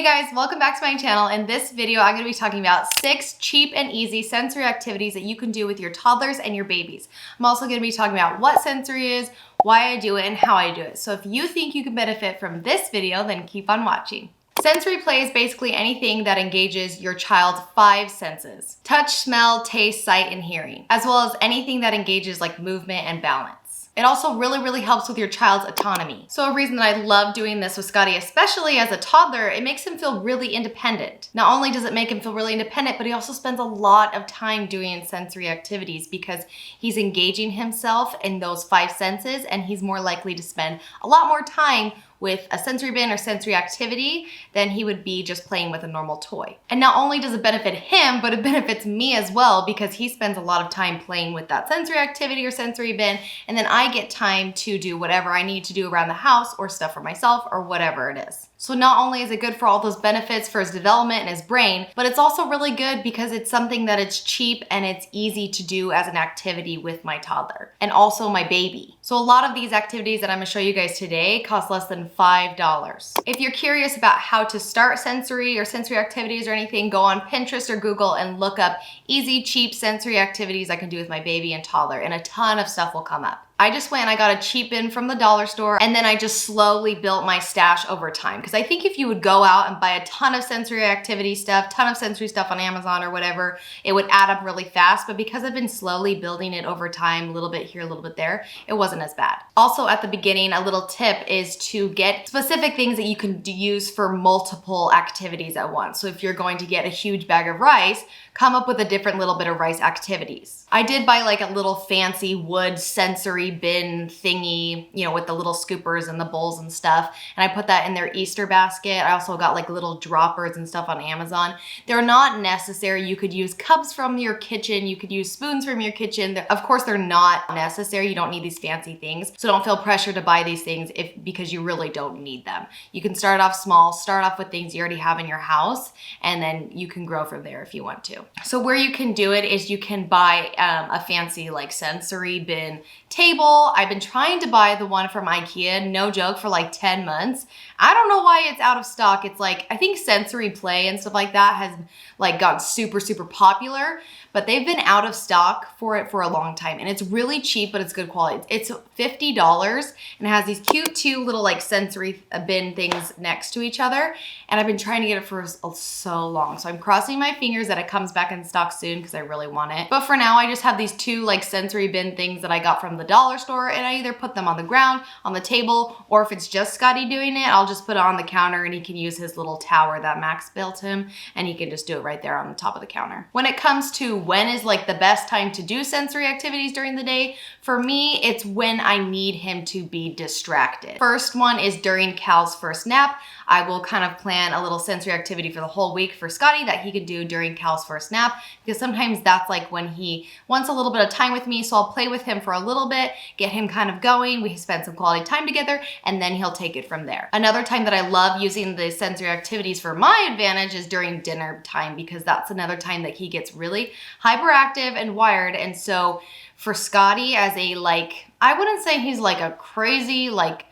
Hey guys, welcome back to my channel. In this video, I'm going to be talking about 6 cheap and easy sensory activities that you can do with your toddlers and your babies. I'm also going to be talking about what sensory is, why I do it, and how I do it. So if you think you can benefit from this video, then keep on watching. Sensory play is basically anything that engages your child's 5 senses: touch, smell, taste, sight, and hearing, as well as anything that engages like movement and balance. It also really helps with your child's autonomy. So a reason that I love doing this with Scotty, especially as a toddler, it makes him feel really independent. Not only does it make him feel really independent, but he also spends a lot of time doing sensory activities because he's engaging himself in those 5 senses, and he's more likely to spend a lot more time with a sensory bin or sensory activity than he would be just playing with a normal toy. And not only does it benefit him, but it benefits me as well because he spends a lot of time playing with that sensory activity or sensory bin, and then I get time to do whatever I need to do around the house or stuff for myself or whatever it is. So not only is it good for all those benefits for his development and his brain, but it's also really good because it's something that it's cheap and it's easy to do as an activity with my toddler and also my baby. So a lot of these activities that I'm gonna show you guys today cost less than $5. If you're curious about how to start sensory or sensory activities or anything, go on Pinterest or Google and look up easy, cheap sensory activities I can do with my baby and toddler, and a ton of stuff will come up. I just went and I got a cheap bin from the dollar store, and then I just slowly built my stash over time. Because I think if you would go out and buy a ton of sensory activity stuff, ton of sensory stuff on Amazon or whatever, it would add up really fast. But because I've been slowly building it over time, a little bit here, a little bit there, it wasn't as bad. Also at the beginning, a little tip is to get specific things that you can use for multiple activities at once. So if you're going to get a huge bag of rice, come up with a different little bit of rice activities. I did buy like a little fancy wood sensory bin thingy, you know, with the little scoopers and the bowls and stuff. And I put that in their Easter basket. I also got like little droppers and stuff on Amazon. They're not necessary. You could use cups from your kitchen. You could use spoons from your kitchen. Of course, they're not necessary. You don't need these fancy things. So don't feel pressure to buy these things because you really don't need them. You can start off small, start off with things you already have in your house, and then you can grow from there if you want to. So where you can do it is you can buy a fancy like sensory bin table. I've been trying to buy the one from IKEA, no joke, for like 10 months. I don't know why it's out of stock. It's like, I think sensory play and stuff like that has like gotten super popular, but they've been out of stock for it for a long time. And it's really cheap, but it's good quality. It's $50 and it has these cute 2 little like sensory bin things next to each other. And I've been trying to get it for so long. So I'm crossing my fingers that it comes back in stock soon because I really want it. But for now, I just have these 2 like sensory bin things that I got from the dollar store, and I either put them on the ground, on the table, or if it's just Scotty doing it, I'll just put it on the counter and he can use his little tower that Max built him, and he can just do it right there on the top of the counter. When it comes to when is like the best time to do sensory activities during the day, for me, it's when I need him to be distracted. First one is during Cal's first nap. I will kind of plan a little sensory activity for the whole week for Scotty that he can do during Cal's first nap, because sometimes that's like when he wants a little bit of time with me, so I'll play with him for a little bit, get him kind of going, we spend some quality time together, and then he'll take it from there. Another time that I love using the sensory activities for my advantage is during dinner time, because that's another time that he gets really hyperactive and wired. And so for Scotty, as a like, I wouldn't say he's like a crazy, like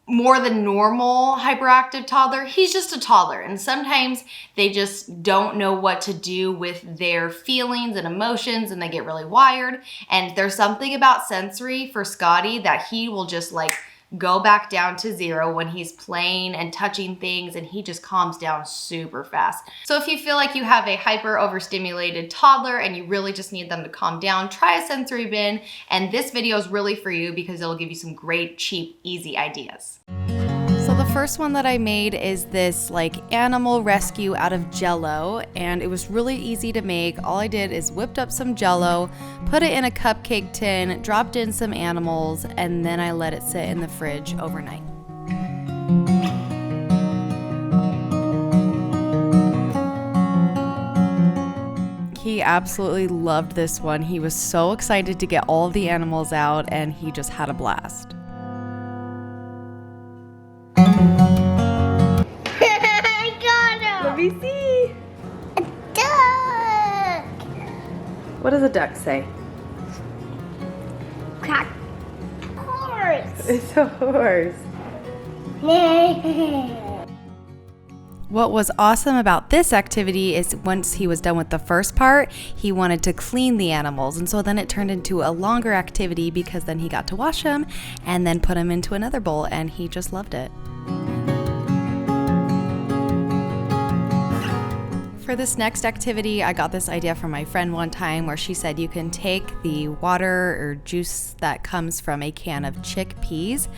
more than normal hyperactive toddler. He's just a toddler, and sometimes they just don't know what to do with their feelings and emotions, and they get really wired. And there's something about sensory for Scotty that he will just like go back down to 0 when he's playing and touching things, and he just calms down super fast. So if you feel like you have a hyper overstimulated toddler and you really just need them to calm down, try a sensory bin, and this video is really for you because it'll give you some great, cheap, easy ideas. So the first one that I made is this like animal rescue out of Jello, and it was really easy to make. All I did is whipped up some Jello, put it in a cupcake tin, dropped in some animals, and then I let it sit in the fridge overnight. He absolutely loved this one. He was so excited to get all of the animals out, and he just had a blast. Let me see. A duck. What does a duck say? Quack. Horse. It's a horse. What was awesome about this activity is once he was done with the first part, he wanted to clean the animals. And so then it turned into a longer activity because then he got to wash them and then put them into another bowl, and he just loved it. For this next activity, I got this idea from my friend one time where she said you can take the water or juice that comes from a can of chickpeas,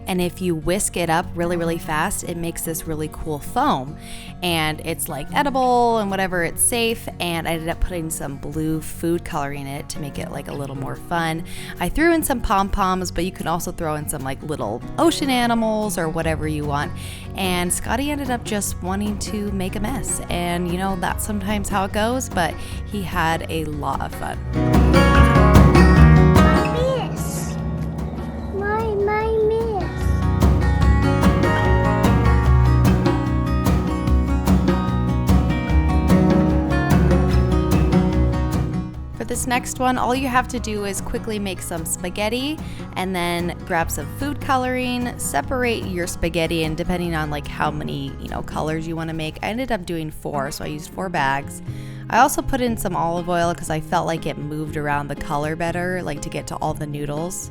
and if you whisk it up really, really fast, it makes this really cool foam. And it's like edible and whatever, it's safe, and I ended up putting some blue food coloring in it to make it like a little more fun. I threw in some pom-poms, but you can also throw in some like little ocean animals or whatever you want. And Scotty ended up just wanting to make a mess, and you know, that's sometimes how it goes, but he had a lot of fun. Miss. My miss. For this next one, all you have to do is quickly make some spaghetti and then grab some food coloring, separate your spaghetti, and depending on like how many, colors you want to make, I ended up doing 4, so I used 4 bags. I also put in some olive oil because I felt like it moved around the color better, like to get to all the noodles.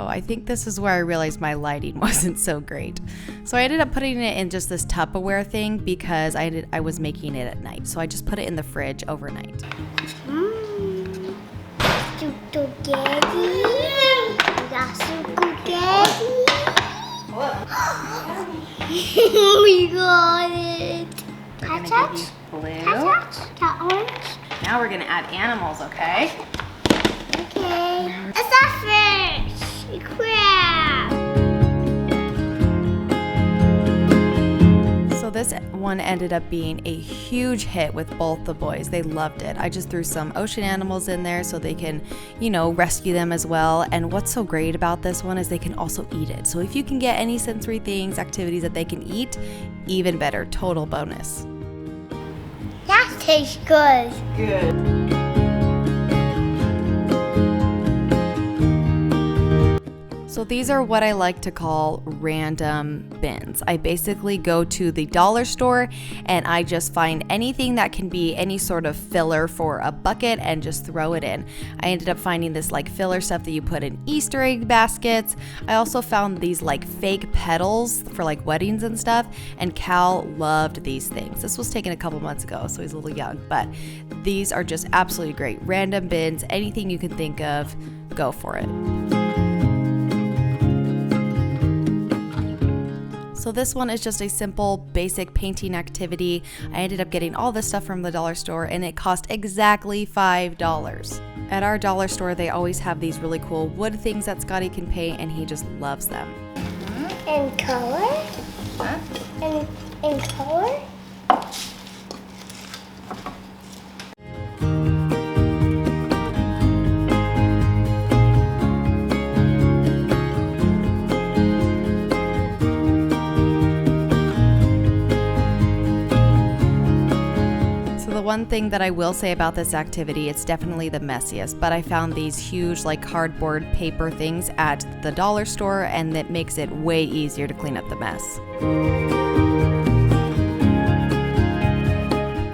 I think this is where I realized my lighting wasn't so great. So I ended up putting it in just this Tupperware thing because I was making it at night. So I just put it in the fridge overnight. Spaghetti. We got it. Touch? Blue. Touch? That orange? Now we're gonna add animals, okay? Okay. It's a fish. Crab. So this one ended up being a huge hit with both the boys. They loved it. I just threw some ocean animals in there so they can, rescue them as well. And what's so great about this one is they can also eat it. So if you can get any sensory things, activities that they can eat, even better, total bonus. That tastes good. Good. So these are what I like to call random bins. I basically go to the dollar store and I just find anything that can be any sort of filler for a bucket and just throw it in. I ended up finding this like filler stuff that you put in Easter egg baskets. I also found these like fake petals for like weddings and stuff, and Cal loved these things. This was taken a couple months ago, so he's a little young, but these are just absolutely great. Random bins, anything you can think of, go for it. So this one is just a simple, basic painting activity. I ended up getting all this stuff from the dollar store and it cost exactly $5. At our dollar store, they always have these really cool wood things that Scotty can paint, and he just loves them. In color? Huh? In color? One thing that I will say about this activity, it's definitely the messiest, but I found these huge like cardboard paper things at the dollar store, and that makes it way easier to clean up the mess.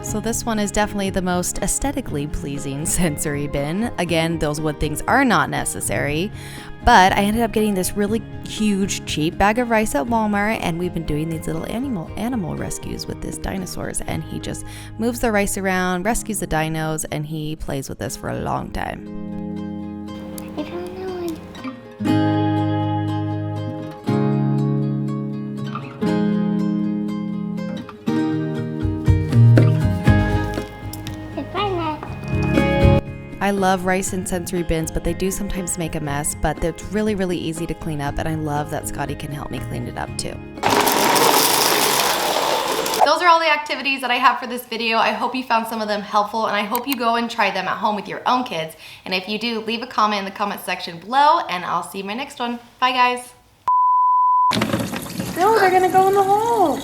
So this one is definitely the most aesthetically pleasing sensory bin. Again, those wood things are not necessary, but I ended up getting this really huge, cheap bag of rice at Walmart, and we've been doing these little animal rescues with this dinosaurs, and he just moves the rice around, rescues the dinos, and he plays with this for a long time. I found that one. I found that. I love rice and sensory bins, but they do sometimes make a mess, but they're really, really easy to clean up, and I love that Scotty can help me clean it up too. Those are all the activities that I have for this video. I hope you found some of them helpful, and I hope you go and try them at home with your own kids. And if you do, leave a comment in the comment section below, and I'll see you in my next one. Bye, guys. No, they're gonna go in the hole.